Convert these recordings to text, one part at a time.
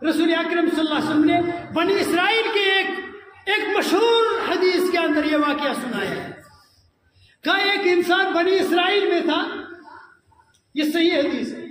رسول اکرم صلی اللہ علیہ وسلم نے بنی اسرائیل کے ایک مشہور حدیث کے اندر یہ واقعہ سنایا ہے. کہا ایک انسان بنی اسرائیل میں تھا، یہ صحیح حدیث ہے،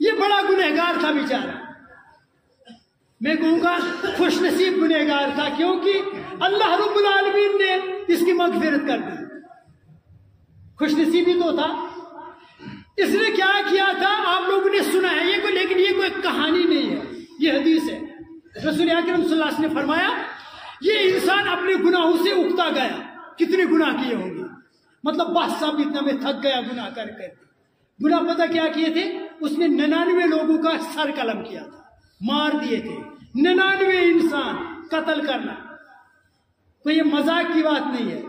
یہ بڑا گنہگار تھا بیچارہ. میں کہوں گا خوش نصیب گنہگار تھا، کیونکہ اللہ رب العالمین نے اس کی مغفرت کر دی. خوش نصیبی تو تھا. اس نے کیا کیا تھا آپ لوگوں نے سنا ہے لیکن یہ کوئی کہانی نہیں ہے، یہ حدیث ہے. رسول اکرم صلی اللہ علیہ وسلم نے فرمایا یہ انسان اپنے گناہوں سے اکتا گیا. کتنے گناہ کیے ہوں گے، مطلب بس سب اتنا میں تھک گیا گناہ کر کے. گناہ پتہ کیا کیے تھے؟ اس نے 99 لوگوں کا سر قلم کیا تھا، مار دیے تھے. 99 انسان قتل کرنا کوئی یہ مذاق کی بات نہیں ہے.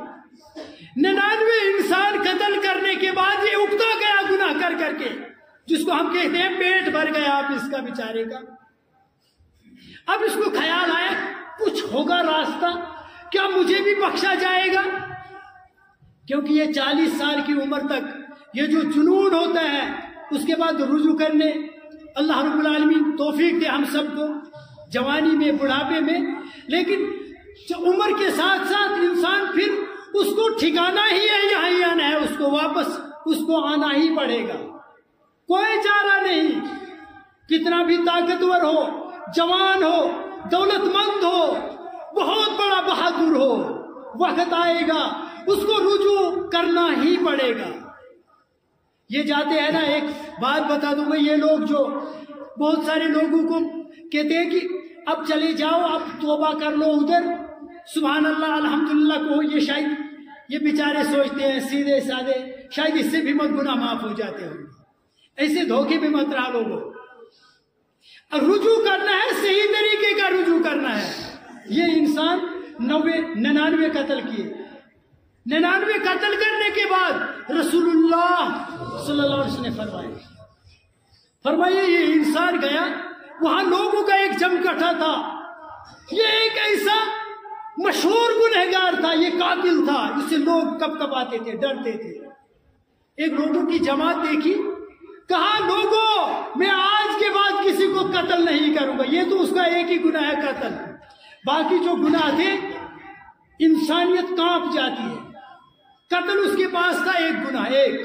99 انسان قتل کرنے کے بعد یہ اکتا گیا گناہ کر کر کے، جس کو ہم کہتے ہیں پیٹ بھر گیا آپ اس کا بیچارے کا. اب اس کو خیال آیا کچھ ہوگا راستہ، کیا مجھے بھی بخشا جائے گا؟ کیونکہ یہ 40 سال کی عمر تک یہ جو جنون ہوتا ہے اس کے بعد رجوع کرنے، اللہ رب العالمین توفیق دے ہم سب کو جوانی میں بڑھاپے میں. لیکن عمر کے ساتھ ساتھ انسان پھر اس کو ٹھکانا ہی ہے یہاں ہی آنا ہے، اس کو واپس اس کو آنا ہی پڑے گا. کوئی چارہ نہیں. کتنا بھی طاقتور ہو، جوان ہو، دولت مند ہو، بہت بڑا بہادر ہو، وقت آئے گا اس کو رجوع کرنا ہی پڑے گا. یہ جاتے ہیں نا، ایک بات بتا دوں گا، یہ لوگ جو بہت سارے لوگوں کو کہتے ہیں کہ اب چلے جاؤ، اب توبہ کر لو ادھر، سبحان اللہ الحمدللہ کو، یہ شاید یہ بیچارے سوچتے ہیں سیدھے سادے شاید اس سے بھی مت گناہ معاف ہو جاتے ہوں. ایسے دھوکے میں مت رہا لوگوں. رجوع کرنا ہے، صحیح طریقے کا رجوع کرنا ہے. یہ انسان 99 قتل کیے. 99 قتل کرنے کے بعد رسول اللہ صلی اللہ علیہ وسلم نے فرمایا یہ انسان گیا، وہاں لوگوں کا ایک جمکٹا تھا. یہ ایک ایسا مشہور گنہگار تھا، یہ قاتل تھا، اس سے لوگ کب کب آتے تھے، ڈرتے تھے. ایک لوگوں کی جماعت دیکھی، کہا لوگوں میں آج کے بعد کسی کو قتل نہیں کروں گا. یہ تو اس کا ایک ہی گناہ ہے قتل، باقی جو گناہ تھے انسانیت کانپ جاتی ہے. قتل اس کے پاس تھا ایک گناہ، ایک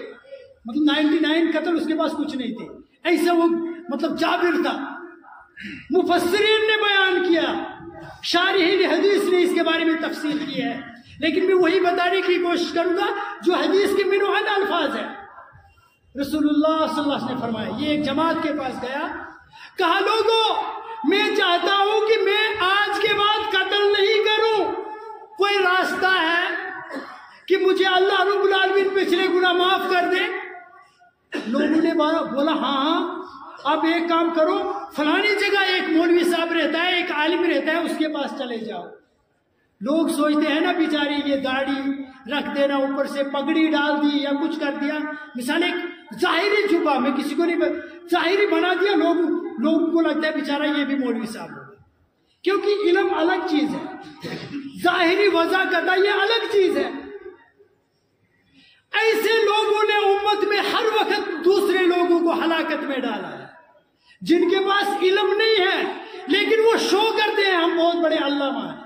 مطلب 99 قتل اس کے پاس کچھ نہیں تھے. ایسا وہ مطلب جابر تھا. مفسرین نے بیان کیا، شارحین حدیث نے اس کے بارے میں تفصیل کی ہے، لیکن میں وہی بتانے کی کوشش کروں گا جو حدیث کے منوہن الفاظ ہیں. رسول اللہ صلی اللہ علیہ وسلم نے فرمایا یہ ایک جماعت کے پاس گیا، کہا لوگوں میں چاہتا ہوں کہ میں آج کے بعد قتل نہیں کروں، کوئی راستہ ہے کہ مجھے اللہ رب العالمین پچھلے گناہ معاف کر دے؟ لوگوں نے بولا ہاں اب ایک کام کرو، فلانی جگہ ایک مولوی صاحب رہتا ہے، ایک عالم رہتا ہے، اس کے پاس چلے جاؤ. لوگ سوچتے ہیں نا بیچارے یہ داڑھی رکھ دینا، اوپر سے پگڑی ڈال دی یا کچھ کر دیا، مثال ایک ظاہری جبہ میں کسی کو نہیں ظاہری بنا دیا، لوگوں کو لگتا ہے بیچارہ یہ بھی مولوی صاحب ہوگا. کیونکہ علم الگ چیز ہے، ظاہری وضاحت یہ الگ چیز ہے. ایسے لوگوں نے امت میں ہر وقت دوسرے لوگوں کو ہلاکت میں ڈالا ہے، جن کے پاس علم نہیں ہے لیکن وہ شو کرتے ہیں ہم بہت بڑے علامہ ہیں.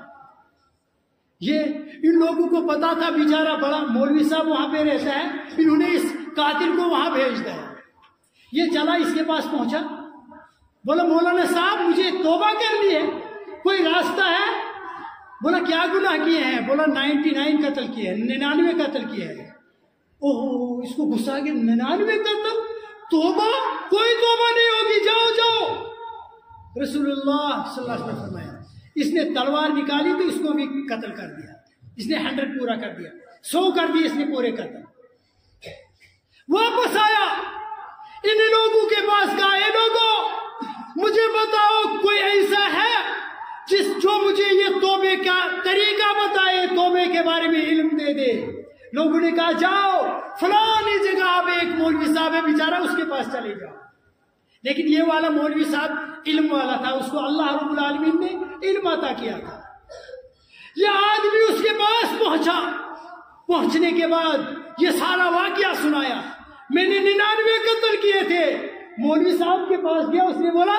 یہ ان لوگوں کو پتا تھا بیچارہ بڑا مولوی صاحب وہاں پہ رہتا ہے، انہوں نے اس قاتل کو وہاں بھیج دیا. یہ چلا اس کے پاس پہنچا، بولا مولانا صاحب مجھے توبہ کرنی ہے، کوئی راستہ ہے؟ بولا کیا گناہ کیے ہیں؟ بولا 99 قتل کیے ہیں، 99 قتل کیے ہیں. اوہ اس کو غصہ آ گیا، 99 قتل، توبہ؟ کوئی توبہ نہیں ہوگی، جاؤ جاؤ. رسول اللہ صلی اللہ علیہ وسلم نے فرمایا اس نے تلوار نکالی تو اس کو بھی قتل کر دیا. اس نے 100 پورا کر دیا، 100 کر دیے اس نے پورے قتل. واپس آیا ان لوگوں کے پاس، کہا اے لوگوں مجھے بتاؤ کوئی ایسا ہے جو مجھے یہ توبے کا طریقہ بتائے، توبے کے بارے میں علم دے دے. لوگوں نے کہا جاؤ فلانی جگہ اب ایک مولوی صاحب ہے بیچارہ، اس کے پاس چلے جاؤ. لیکن یہ والا مولوی صاحب علم والا تھا، اس کو اللہ رب العالمین نے علم عطا کیا تھا. یہ آدمی اس کے پاس پہنچا، پہنچنے کے بعد یہ سارا واقعہ سنایا، میں نے 99 قتل کیے تھے. مولوی صاحب کے پاس گیا، اس نے بولا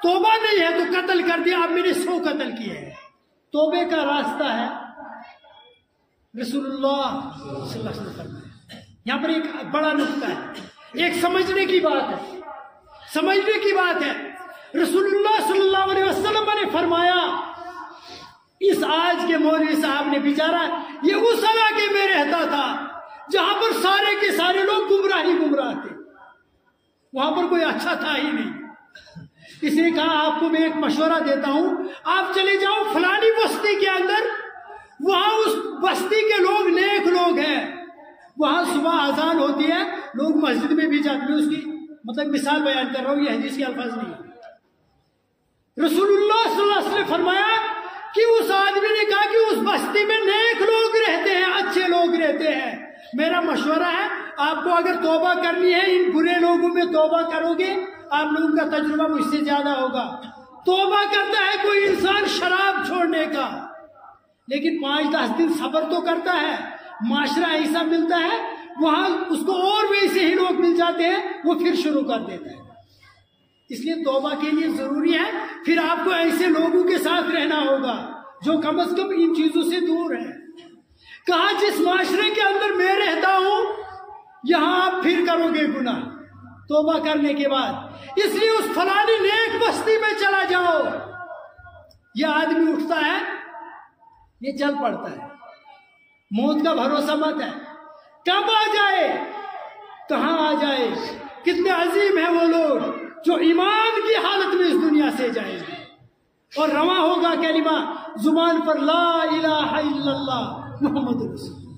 توبہ نہیں ہے تو قتل کر دیا، اب میں نے 100 قتل کیے ہیں۔ توبے کا راستہ ہے رسول اللہ صلی اللہ علیہ وسلم نے فرمایا۔ یہاں پر ایک بڑا نقطہ ہے، ایک سمجھنے کی بات ہے، سمجھنے کی بات ہے۔ رسول اللہ صلی اللہ علیہ وسلم نے فرمایا، اس آج کے مولوی صاحب نے بیچارہ یہ اس علاقے میں رہتا تھا جہاں پر سارے کے سارے لوگ گمراہ تھے، وہاں پر کوئی اچھا تھا ہی نہیں۔ اس نے کہا آپ کو میں ایک مشورہ دیتا ہوں، آپ چلے جاؤ فلانی بستی کے اندر، وہاں اس بستی کے لوگ نیک لوگ ہیں، وہاں صبح اذان ہوتی ہے، لوگ مسجد میں بھی جاتے ہیں۔ اس کی مطلب مثال بیان کر رہا ہوں، یہ حدیث کے الفاظ نہیں ہے۔ رسول اللہ صلی اللہ علیہ وسلم نے فرمایا کہ اس آدمی نے کہا کہ اس بستی میں نیک لوگ رہتے ہیں، اچھے لوگ رہتے ہیں، میرا مشورہ ہے آپ کو اگر توبہ کرنی ہے ان برے لوگوں میں توبہ کرو گے، آپ لوگوں کا تجربہ مجھ سے زیادہ ہوگا۔ توبہ کرتا ہے کوئی انسان شراب چھوڑنے کا، لیکن 5-10 دن صبر تو کرتا ہے، معاشرہ ایسا ملتا ہے وہاں اس کو اور ویسے ہی لوگ مل جاتے ہیں، وہ پھر شروع کر دیتا ہے۔ اس لیے توبہ کے لیے ضروری ہے پھر آپ کو ایسے لوگوں کے ساتھ رہنا ہوگا جو کم از کم ان چیزوں سے دور ہیں۔ کہا جس معاشرے کے اندر میں رہتا ہوں یہاں آپ پھر کرو گے گناہ توبہ کرنے کے بعد، اس لیے اس فلانی نیک بستی میں چلا جاؤ۔ یہ آدمی اٹھتا ہے، یہ چل پڑتا ہے، موت کا بھروسہ مت ہے، کب آ جائے کہاں آ جائے۔ کتنے عظیم ہیں وہ لوگ جو ایمان کی حالت میں اس دنیا سے جائیں گے اور رواں ہوگا کلمہ زبان پر لا الہ الا اللہ محمد رسول اللہ۔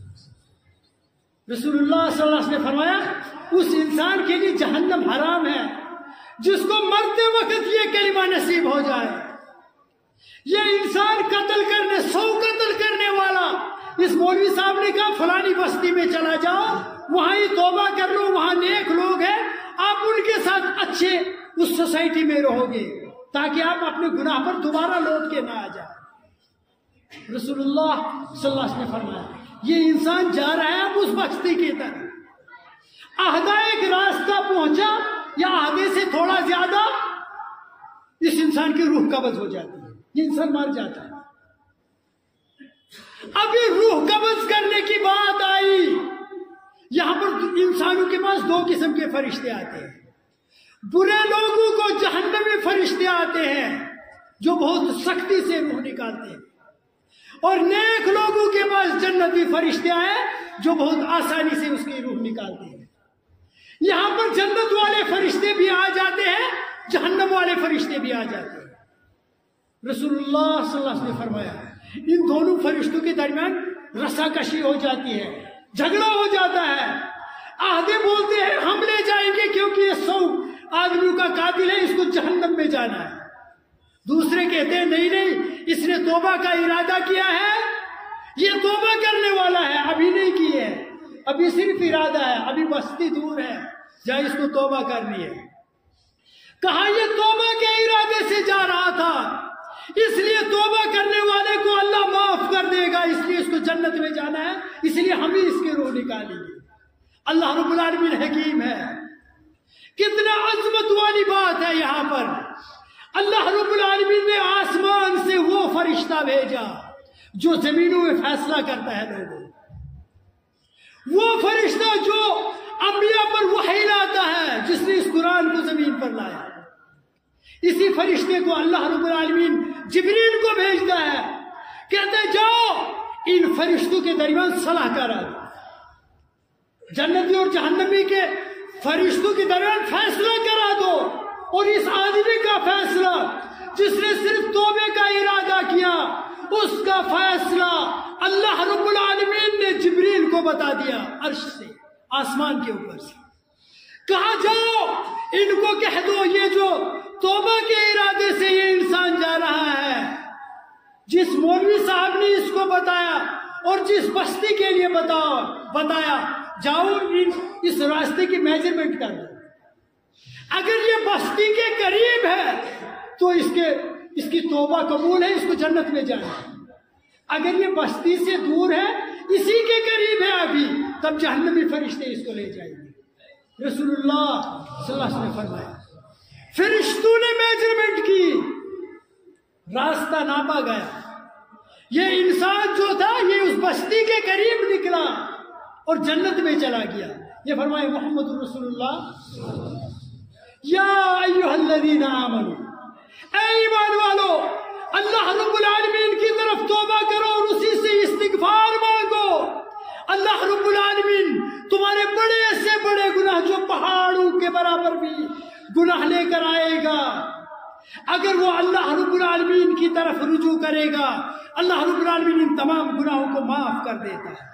رسول اللہ صلی اللہ علیہ وسلم نے فرمایا اس انسان کے لیے جہنم حرام ہے جس کو مرتے وقت یہ کلمہ نصیب ہو جائے۔ یہ انسان قتل کرنے 100 قتل کرنے والا، اس مولوی صاحب نے کہا فلانی بستی میں چلا جاؤ، وہاں ہی توبہ کر لو، وہاں نیک لوگ ہیں، آپ ان کے ساتھ اچھے اس سوسائٹی میں رہو گے تاکہ آپ اپنے گناہ پر دوبارہ لوٹ کے نہ آ جائیں۔ رسول اللہ صلی اللہ علیہ وسلم نے فرمایا یہ انسان جا رہا ہے اب اس بستی کی طرف، آدھا ایک راستہ پہنچا یا آدھے سے تھوڑا زیادہ، اس انسان کی روح قبض ہو جاتی ہے، یہ انسان مر جاتا ہے۔ اب یہ روح قبض کرنے کی بات آئی، یہاں پر انسانوں کے پاس 2 قسم کے فرشتے آتے ہیں۔ برے لوگوں کو جہنمی فرشتے آتے ہیں جو بہت سختی سے روح نکالتے ہیں، اور نیک لوگوں کے پاس جنتی فرشتے آئے جو بہت آسانی سے اس کی روح نکالتے ہیں۔ یہاں پر جنت والے فرشتے بھی آ جاتے ہیں، جہنم والے فرشتے بھی آ جاتے ہیں۔ رسول اللہ صلی اللہ علیہ وسلم نے فرمایا ان دونوں فرشتوں کے درمیان رسا کشی ہو جاتی ہے، جھگڑا ہو جاتا ہے۔ آدھے بولتے ہیں ہم لے جائیں گے کیونکہ یہ 100 آدمیوں کا قاتل ہے، اس کو جہنم میں جانا ہے۔ دوسرے کہتے ہیں نہیں اس نے توبہ کا ارادہ کیا ہے، یہ توبہ کرنے والا ہے، ابھی نہیں کی ہے، ابھی صرف ارادہ ہے، ابھی بستی دور ہے جہاں اس کو توبہ کرنی ہے۔ کہا یہ توبہ کے ارادے سے جا رہا تھا، اس لیے توبہ کرنے والے کو اللہ معاف کر دے گا، اس لیے اس کو جنت میں جانا ہے، اس لیے ہم ہی اس کی روح نکالیں گے۔ اللہ رب العالمین حکیم ہے، کتنا عظمت والی بات ہے۔ یہاں پر اللہ رب العالمین نے آسمان سے وہ فرشتہ بھیجا جو زمینوں میں فیصلہ کرتا ہے لوگوں، وہ فرشتہ جو انبیاء پر وحی لاتا ہے، جس نے اس قرآن کو زمین پر لایا۔ اسی فرشتے کو اللہ رب العالمین جبریل کو بھیجتا ہے، کہتے ہیں جاؤ ان فرشتوں کے درمیان صلح کرا دو، جنتی اور جہنمی کے فرشتوں کے درمیان فیصلہ کرا دو، اور اس آدمی کا فیصلہ جس نے صرف توبے کا ارادہ کیا، اس کا فیصلہ اللہ رب العالمین نے جبریل کو بتا دیا عرش سے، آسمان کے اوپر سے۔ کہا جاؤ ان کو کہہ دو یہ جو توبہ کے ارادے سے یہ انسان جا رہا ہے، جس مولوی صاحب نے اس کو بتایا اور جس بستی کے لیے بتایا، جاؤ اس راستے کی میجرمنٹ کر دو، اگر یہ بستی کے قریب ہے تو اس کی توبہ قبول ہے، اس کو جنت میں جانا ہے، اگر یہ بستی سے دور ہے، اسی کے قریب ہے ابھی، تب جہنمی فرشتے اس کو لے جائیں گے۔ رسول اللہ صلی اللہ علیہ وسلم نے فرمایا فرشتوں نے میجرمنٹ کی، راستہ ناپا گیا، یہ انسان جو تھا یہ اس بستی کے قریب نکلا اور جنت میں چلا گیا۔ یہ فرمائے محمد رسول اللہ، یا ایھا الذین آمنوا، اے ایمان والو، اللہ رب العالمین کی طرف توبہ کرو اور اسی سے استغفار مانگو۔ اللہ رب العالمین تمہارے بڑے سے بڑے گناہ جو پہاڑوں کے برابر بھی گناہ لے کر آئے گا، اگر وہ اللہ رب العالمین کی طرف رجوع کرے گا، اللہ رب العالمین ان تمام گناہوں کو معاف کر دیتا ہے۔